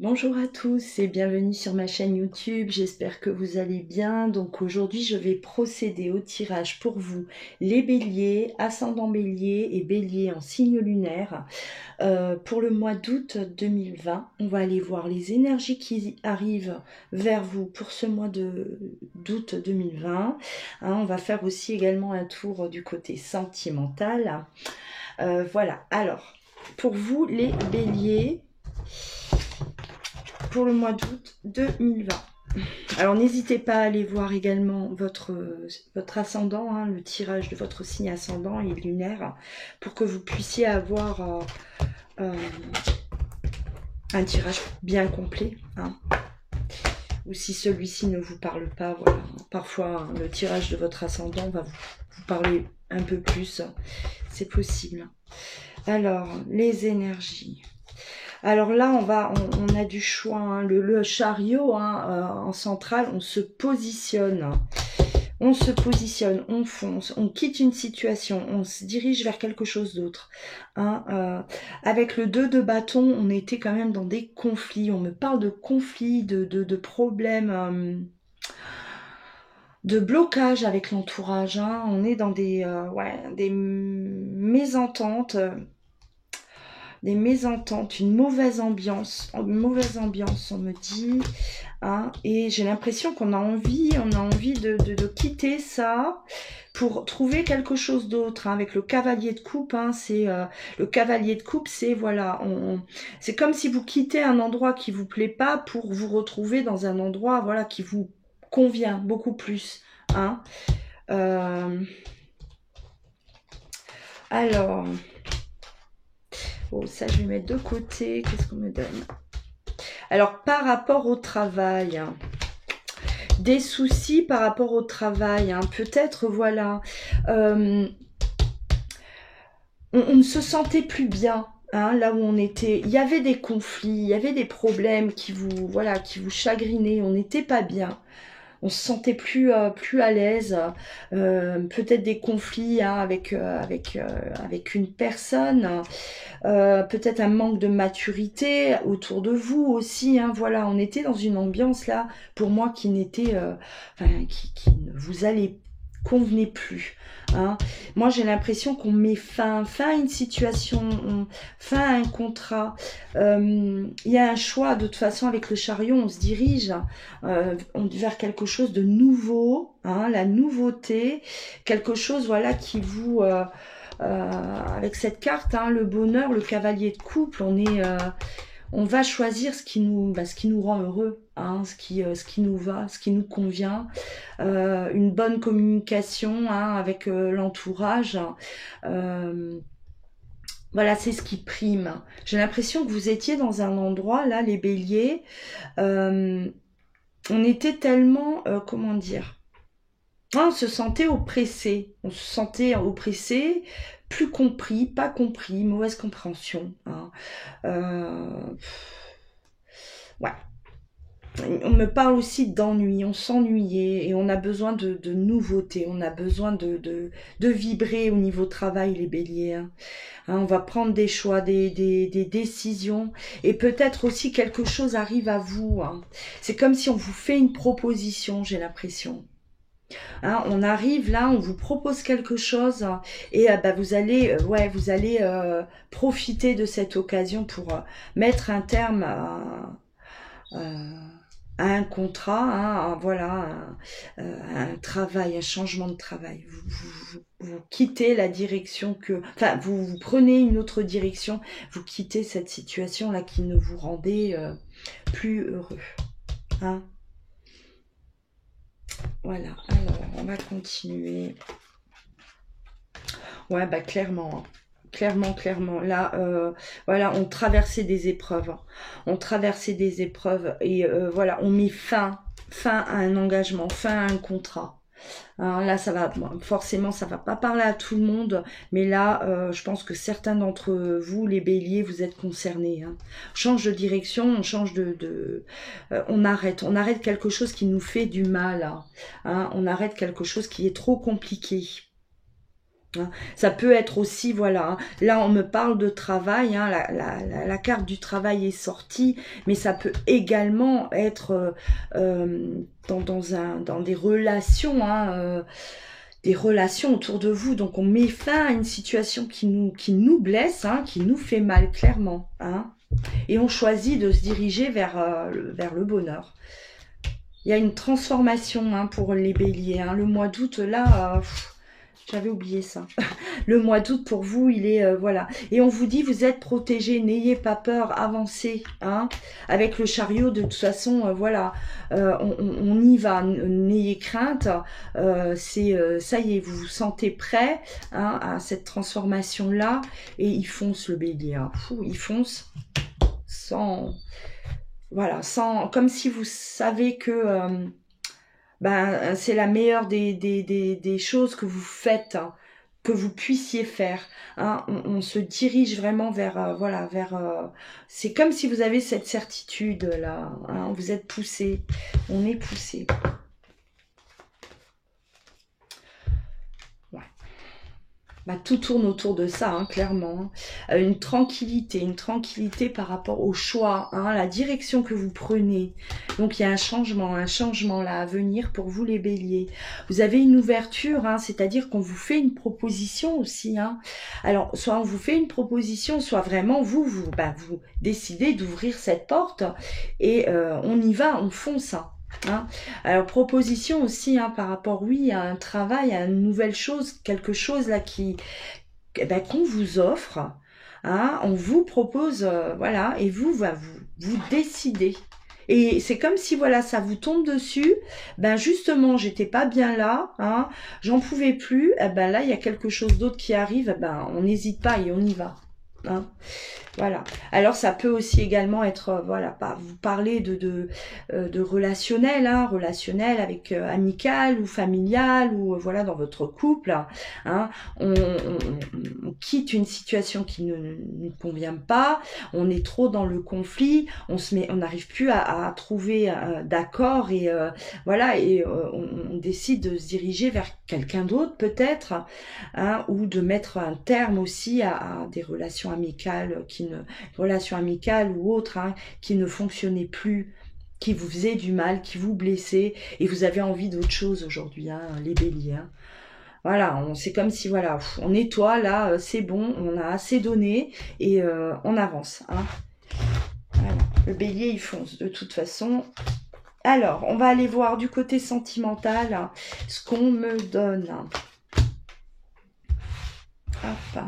Bonjour à tous et bienvenue sur ma chaîne YouTube, j'espère que vous allez bien. Donc aujourd'hui je vais procéder au tirage pour vous, les béliers, ascendant bélier et bélier en signe lunaire. Pour le mois d'août 2020, on va aller voir les énergies qui arrivent vers vous pour ce mois d'août 2020. On va faire aussi également un tour du côté sentimental. Voilà, alors pour vous les béliers, pour le mois d'août 2020. Alors n'hésitez pas à aller voir également votre ascendant, le tirage de votre signe ascendant et lunaire, pour que vous puissiez avoir euh, un tirage bien complet. Ou si celui-ci ne vous parle pas, voilà. Parfois le tirage de votre ascendant va vous parler un peu plus, c'est possible. Alors, les énergies. Alors là, on a du choix. Le chariot en centrale, on se positionne. On se positionne, on fonce, on quitte une situation, on se dirige vers quelque chose d'autre. Avec le 2 de bâton, on était quand même dans des conflits. On me parle de conflits, de problèmes, de blocage avec l'entourage. On est dans des mésententes. Une mauvaise ambiance, on me dit, et j'ai l'impression qu'on a envie de quitter ça pour trouver quelque chose d'autre. Avec le cavalier de coupe, le cavalier de coupe, c'est voilà, c'est comme si vous quittez un endroit qui vous plaît pas pour vous retrouver dans un endroit voilà qui vous convient beaucoup plus. Alors. Bon, ça, je vais mettre de côté. Qu'est-ce qu'on me donne? Alors, par rapport au travail, des soucis par rapport au travail, peut-être, voilà, on ne se sentait plus bien. Là où on était, il y avait des conflits, il y avait des problèmes qui vous chagrinaient, on n'était pas bien. On se sentait plus à l'aise, peut-être des conflits avec une personne, peut-être un manque de maturité autour de vous aussi. Voilà, on était dans une ambiance là, pour moi, qui n'était, qui ne vous allait convenait plus. Moi, j'ai l'impression qu'on met fin à une situation, fin à un contrat. Il y a un choix, de toute façon, avec le chariot, on se dirige vers quelque chose de nouveau, la nouveauté, quelque chose, voilà, qui vous... avec cette carte, le bonheur, le cavalier de couple, on va choisir ce qui nous rend heureux, ce qui nous va, ce qui nous convient, une bonne communication avec l'entourage. Voilà, c'est ce qui prime. J'ai l'impression que vous étiez dans un endroit, là, les béliers, on était tellement, comment dire, on se sentait oppressé, plus compris, pas compris, mauvaise compréhension. Ouais. On me parle aussi d'ennui, on s'ennuyait et on a besoin de nouveautés, on a besoin de vibrer au niveau travail, les béliers. On va prendre des choix, des décisions, et peut-être aussi quelque chose arrive à vous. C'est comme si on vous fait une proposition, j'ai l'impression. On arrive là, on vous propose quelque chose et vous allez, profiter de cette occasion pour mettre un terme à un contrat, un travail, un changement de travail. Vous quittez la direction vous prenez une autre direction, vous quittez cette situation là qui ne vous rendait plus heureux. Voilà, alors on va continuer. Ouais, clairement. Clairement. Là, voilà, on traversait des épreuves. Et voilà, on met fin à un engagement, fin à un contrat. Là, forcément, ça va pas parler à tout le monde, mais là, je pense que certains d'entre vous, les béliers, vous êtes concernés. On change de direction, on change on arrête quelque chose qui nous fait du mal. On arrête quelque chose qui est trop compliqué. hein. Ça peut être aussi, voilà, hein. Là on me parle de travail, hein, la carte du travail est sortie, mais ça peut également être dans des relations, hein, des relations autour de vous. Donc on met fin à une situation qui nous blesse, hein, qui nous fait mal clairement, hein, et on choisit de se diriger vers le bonheur. Il y a une transformation, hein, pour les béliers, hein. Le mois d'août, là, j'avais oublié ça. Le mois d'août, pour vous, il est... voilà. Et on vous dit, vous êtes protégés, n'ayez pas peur, avancez. Hein. Avec le chariot, de toute façon, voilà, on y va, n'ayez crainte. Ça y est, vous vous sentez prêt, hein, à cette transformation-là. Et il fonce, le bélier. Hein. Il fonce sans... Voilà, comme si vous savez que ben, c'est la meilleure des choses que vous faites, hein, que vous puissiez faire. Hein. On se dirige vraiment vers, voilà, c'est comme si vous avez cette certitude là. Hein, vous êtes poussé, on est poussé. Bah, tout tourne autour de ça, hein, clairement. Une tranquillité par rapport au choix, hein, la direction que vous prenez. Donc il y a un changement là à venir pour vous les béliers. Vous avez une ouverture, hein, c'est-à-dire qu'on vous fait une proposition aussi. Hein. Alors soit on vous fait une proposition, soit vraiment vous décidez d'ouvrir cette porte et on y va, on fonce. Hein. Alors proposition aussi, hein, par rapport, oui, à un travail, à une nouvelle chose, quelque chose là qu'on vous offre, hein, on vous propose, voilà, et vous décidez. Et c'est comme si, voilà, ça vous tombe dessus, ben justement, j'étais pas bien là, hein, j'en pouvais plus, ben là, il y a quelque chose d'autre qui arrive, ben on n'hésite pas et on y va. Hein. Voilà. Alors ça peut aussi également être, voilà, vous parler de relationnel, hein, relationnel avec amical ou familial ou voilà dans votre couple. Hein, on quitte une situation qui ne nous convient pas, on est trop dans le conflit, on n'arrive plus à trouver d'accord et voilà et on décide de se diriger vers quelqu'un d'autre peut-être, hein, ou de mettre un terme aussi à des relations amicales relations amicales ou autres, hein, qui ne fonctionnaient plus, qui vous faisaient du mal, qui vous blessaient, et vous avez envie d'autre chose aujourd'hui, hein, les béliers. Hein. Voilà, c'est comme si, voilà, on nettoie, là, c'est bon, on a assez donné, et on avance. Hein. Voilà. Le bélier, il fonce, de toute façon. Alors, on va aller voir du côté sentimental, hein, ce qu'on me donne. Hop.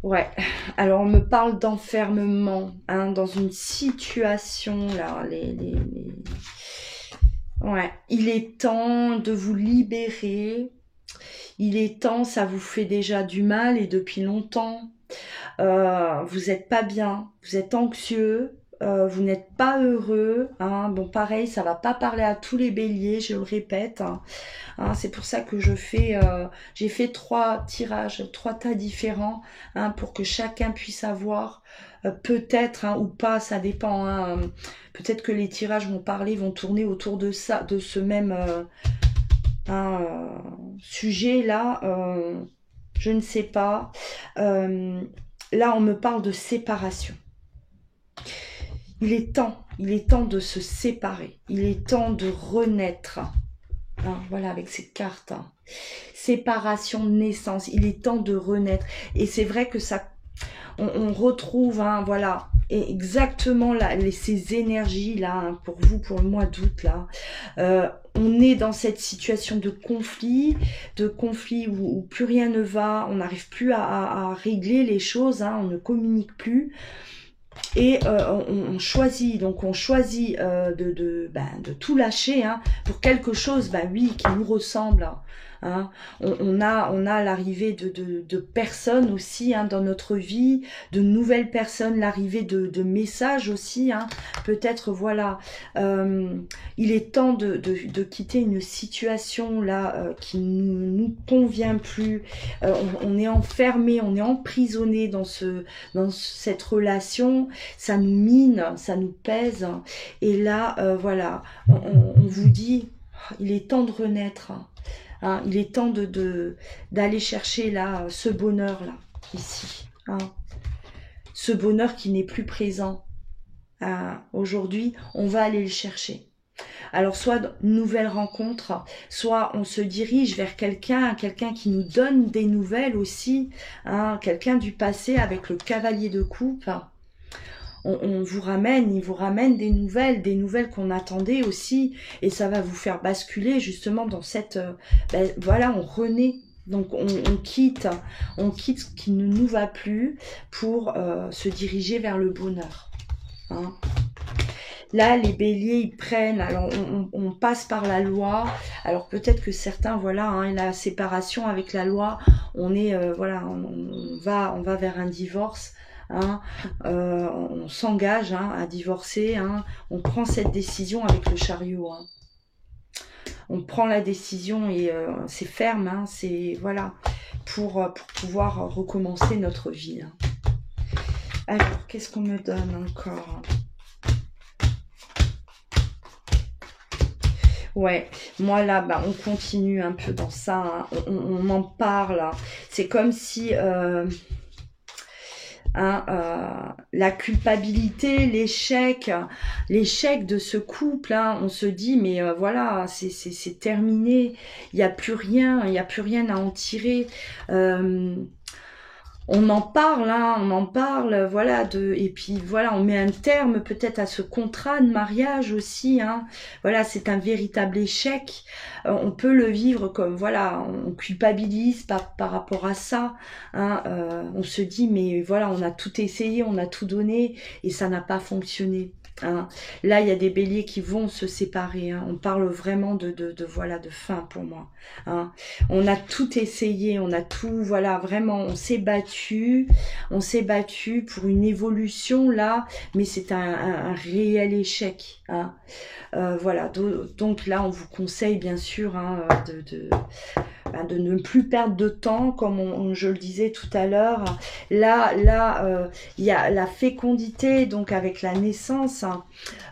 Ouais, alors on me parle d'enfermement, hein, dans une situation, là, ouais, il est temps de vous libérer, il est temps, ça vous fait déjà du mal et depuis longtemps, vous n'êtes pas bien, vous êtes anxieux, vous n'êtes pas heureux, hein. Bon pareil, ça va pas parler à tous les béliers, je le répète, hein. Hein, c'est pour ça que j'ai fait 3 tirages, 3 tas différents, hein, pour que chacun puisse avoir, peut-être, hein, ou pas, ça dépend, hein, peut-être que les tirages vont tourner autour de ça, de ce même sujet là, je ne sais pas. Là on me parle de séparation. Il est temps de se séparer, il est temps de renaître. Hein, voilà, avec cette carte. Hein. Séparation, naissance, il est temps de renaître. Et c'est vrai que ça, on retrouve, hein, voilà, et exactement là, ces énergies-là, hein, pour vous, pour le mois d'août, là. On est dans cette situation de conflit où plus rien ne va, on n'arrive plus à régler les choses, hein, on ne communique plus. Et on choisit de tout lâcher, hein, pour quelque chose, bah oui, qui nous ressemble, Hein. On a l'arrivée de personnes aussi hein, dans notre vie, de nouvelles personnes, l'arrivée de messages aussi. Hein. Peut-être, voilà, il est temps de quitter une situation là qui ne nous convient plus. On est enfermé, on est emprisonné dans cette relation. Ça nous mine, ça nous pèse. Et là, voilà, on vous dit, il est temps de renaître. Hein, il est temps d'aller chercher là ce bonheur là ici, hein, ce bonheur qui n'est plus présent. Aujourd'hui, on va aller le chercher. Alors soit une nouvelle rencontre, soit on se dirige vers quelqu'un qui nous donne des nouvelles aussi, hein, quelqu'un du passé avec le cavalier de coupe. Il vous ramène des nouvelles qu'on attendait aussi, et ça va vous faire basculer justement dans cette, voilà, on renaît, donc on quitte ce qui ne nous va plus pour se diriger vers le bonheur. Hein. Là, les béliers, ils prennent, alors on passe par la loi, alors peut-être que certains, voilà, hein, la séparation avec la loi, on est, voilà, on va vers un divorce. Hein, on s'engage hein, à divorcer, hein, on prend cette décision avec le chariot. Hein. On prend la décision et c'est ferme, hein, c'est voilà, pour pouvoir recommencer notre vie. Hein. Alors, qu'est-ce qu'on me donne encore ? Ouais, moi là, bah, on continue un peu dans ça, hein, on en parle. Hein. C'est comme si... Hein, la culpabilité, l'échec de ce couple, hein, on se dit mais voilà, c'est terminé, il n'y a plus rien, à en tirer. On en parle, hein, voilà, et puis voilà, on met un terme peut-être à ce contrat de mariage aussi, hein. Voilà, c'est un véritable échec. On peut le vivre comme, voilà, on culpabilise par rapport à ça, hein. On se dit, mais voilà, on a tout essayé, on a tout donné, et ça n'a pas fonctionné. Hein. Là, il y a des béliers qui vont se séparer. Hein. On parle vraiment voilà, de fin pour moi. Hein. On a tout essayé, on a tout, voilà, vraiment, on s'est battu pour une évolution là, mais c'est un réel échec. Hein. Voilà, donc là, on vous conseille bien sûr hein, de ne plus perdre de temps, comme je le disais tout à l'heure. Là, il y a la fécondité, donc avec la naissance. Hein.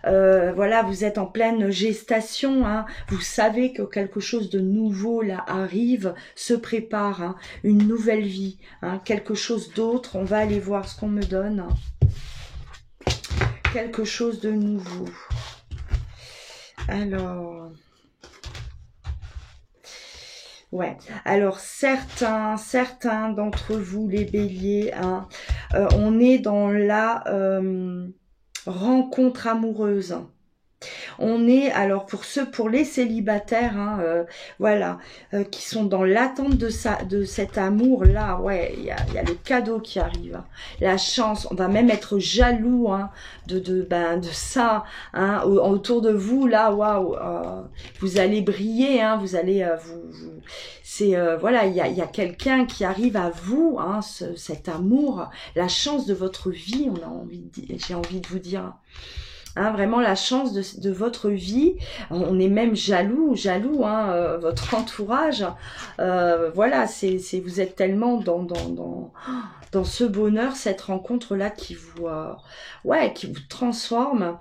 Voilà, vous êtes en pleine gestation. Hein. Vous savez que quelque chose de nouveau là arrive, se prépare, hein. Une nouvelle vie, hein. Quelque chose d'autre. On va aller voir ce qu'on me donne. Quelque chose de nouveau. Alors... Ouais, alors certains d'entre vous, les béliers, hein, on est dans la rencontre amoureuse. On est, alors pour les célibataires, hein, voilà, qui sont dans l'attente de cet amour-là, ouais, il y a le cadeau qui arrive, hein, la chance, on va même être jaloux hein, de ça, hein, autour de vous, là, waouh, vous allez briller, hein, vous allez, c'est, voilà, il y a quelqu'un qui arrive à vous, hein, cet amour, la chance de votre vie, j'ai envie de vous dire. Hein, vraiment la chance de votre vie, on est même jaloux hein, votre entourage, voilà, vous êtes tellement dans ce bonheur, cette rencontre là qui vous transforme.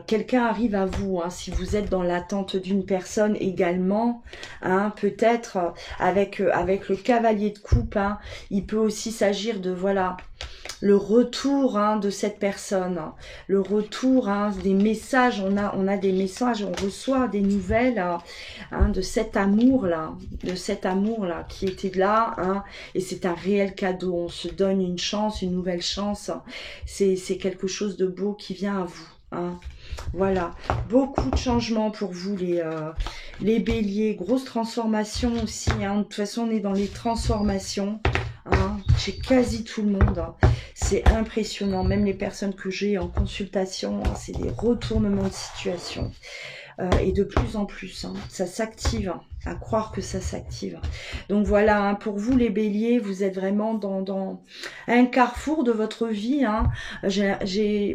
Quelqu'un arrive à vous, hein, si vous êtes dans l'attente d'une personne également, hein, peut-être avec le cavalier de coupe, hein, il peut aussi s'agir de voilà le retour hein, de cette personne, le retour hein, des messages, on a des messages, on reçoit des nouvelles hein, de cet amour là, qui était là, hein, et c'est un réel cadeau, on se donne une chance, une nouvelle chance, c'est quelque chose de beau qui vient à vous. Hein. Voilà, beaucoup de changements pour vous les béliers, grosse transformation aussi, hein. De toute façon on est dans les transformations. Hein, chez quasi tout le monde, hein. C'est impressionnant, même les personnes que j'ai en consultation, hein, c'est des retournements de situation et de plus en plus, hein, ça s'active. Hein. à croire que ça s'active. Donc voilà, hein, pour vous les béliers, vous êtes vraiment dans un carrefour de votre vie. Hein.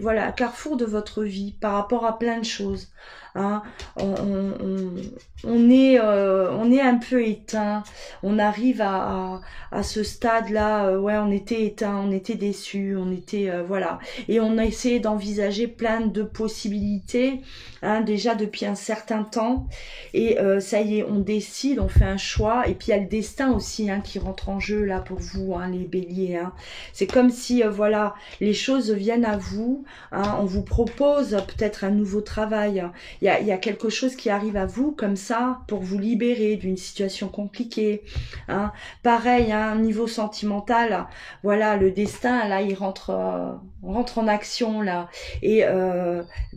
Voilà, carrefour de votre vie par rapport à plein de choses. Hein. On est un peu éteint. On arrive à ce stade-là. Ouais, on était éteint, on était déçu, on était voilà. Et on a essayé d'envisager plein de possibilités. Hein, déjà depuis un certain temps. Et ça y est, on décide, on fait un choix. Et puis il y a le destin aussi hein, qui rentre en jeu là pour vous, hein, les béliers. Hein. C'est comme si voilà, les choses viennent à vous. Hein, on vous propose peut-être un nouveau travail. Il y a quelque chose qui arrive à vous comme ça pour vous libérer d'une situation compliquée. Hein. Pareil, hein, niveau sentimental, voilà, le destin là, il rentre en action là, et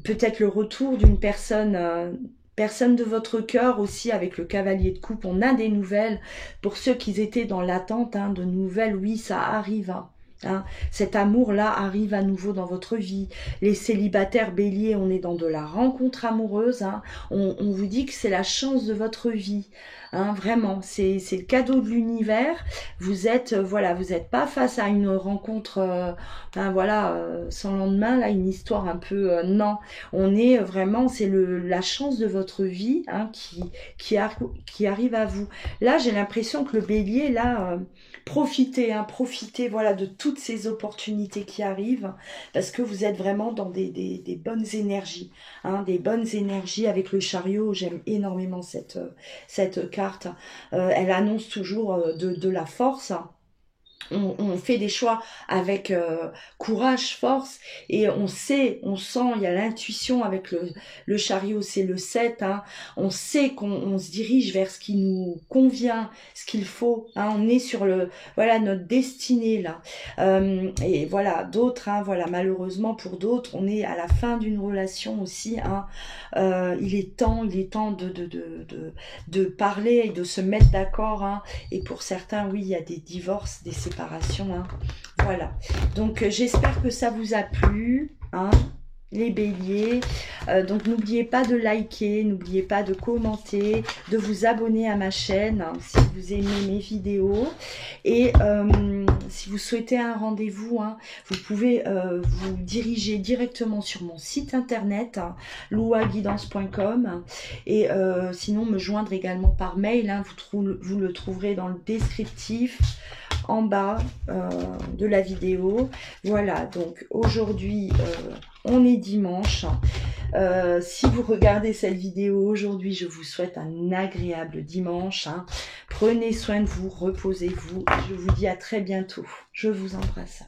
peut-être le retour d'une personne de votre cœur aussi avec le cavalier de coupe. On a des nouvelles pour ceux qui étaient dans l'attente hein, de nouvelles. Oui, ça arrive. Hein. Cet amour-là arrive à nouveau dans votre vie. Les célibataires béliers, on est dans de la rencontre amoureuse. Hein. On vous dit que c'est la chance de votre vie. Hein, vraiment, c'est le cadeau de l'univers. Vous êtes voilà, vous n'êtes pas face à une rencontre voilà sans lendemain là, une histoire un peu non. On est vraiment, c'est la chance de votre vie hein, qui arrive à vous. Là, j'ai l'impression que le bélier là profitez voilà de toutes ces opportunités qui arrivent parce que vous êtes vraiment dans des bonnes énergies, hein, des bonnes énergies avec le chariot. J'aime énormément cette carte. Elle annonce toujours de la force. On fait des choix avec courage, force, et on sait, on sent, il y a l'intuition avec le chariot, c'est le 7, hein, on sait qu'on se dirige vers ce qui nous convient, ce qu'il faut, hein, on est sur voilà, notre destinée là, et voilà, d'autres, hein, voilà, malheureusement pour d'autres, on est à la fin d'une relation aussi, hein, il est temps de parler et de se mettre d'accord, hein, et pour certains, oui, il y a des divorces, des séparations. Hein. Voilà, donc j'espère que ça vous a plu, hein, les béliers. Donc n'oubliez pas de liker, n'oubliez pas de commenter, de vous abonner à ma chaîne hein, si vous aimez mes vidéos. Et si vous souhaitez un rendez-vous, hein, vous pouvez vous diriger directement sur mon site internet, hein, louaguidance.com, et sinon me joindre également par mail, hein, vous le trouverez dans le descriptif en bas de la vidéo. Voilà, donc aujourd'hui on est dimanche. Si vous regardez cette vidéo aujourd'hui, je vous souhaite un agréable dimanche. Hein. Prenez soin de vous, reposez-vous. Je vous dis à très bientôt. Je vous embrasse.